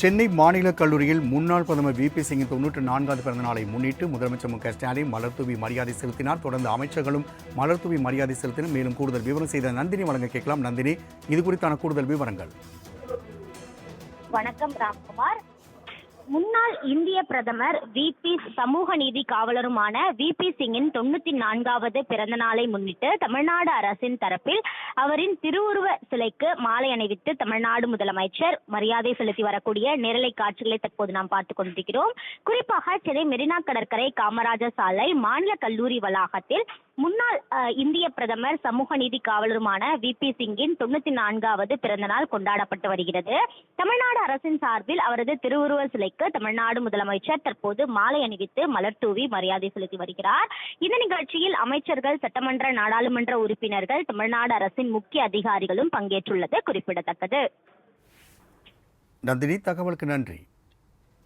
சென்னை மாநில கல்லூரியில் முன்னாள் பிரதமர் VP சிங்கின் 94வது பிறந்த நாளை முன்னிட்டு முதலமைச்சர் மு க ஸ்டாலின் மலர்தூவி மரியாதை செலுத்தினார். தொடர்ந்து அமைச்சர்களும் மலர்தூவி மரியாதை செலுத்தினர். மேலும் கூடுதல் விவரம் செய்த நந்தினி வழங்க கேட்கலாம். நந்தினி, இது குறித்தான கூடுதல் விவரங்கள். வணக்கம் ராம்குமார். முன்னாள் இந்திய பிரதமர் VP சமூக நீதி காவலருமான VP சிங்கின் 94வது பிறந்த நாளை முன்னிட்டு தமிழ்நாடு அரசின் தரப்பில் அவரின் திருவுருவ சிலைக்கு மாலை அணிவித்து தமிழ்நாடு முதலமைச்சர் மரியாதை செலுத்தி வரக்கூடிய நேரலை காட்சிகளை தற்போது நாம் பார்த்துக் கொண்டிருக்கிறோம். குறிப்பாக சென்னை மெரினா கடற்கரை காமராஜர் சாலை மாநில கல்லூரி வளாகத்தில் முன்னாள் இந்திய பிரதமர் சமூக நீதி காவலருமான VP சிங்கின் 94வது பிறந்த நாள் கொண்டாடப்பட்டு வருகிறது. தமிழ்நாடு அரசின் சார்பில் அவரது திருவுருவ சிலைக்கு தமிழ்நாடு முதலமைச்சர் தற்போது மாலை அணிவித்து மலர் தூவி மரியாதை செலுத்தி வருகிறார். இந்த நிகழ்ச்சியில் அமைச்சர்கள், சட்டமன்ற, நாடாளுமன்ற உறுப்பினர்கள், தமிழ்நாடு அரசின் முக்கிய அதிகாரிகளும் பங்கேற்றுள்ளது குறிப்பிடத்தக்கது. நந்தினி, தகவலுக்கு நன்றி.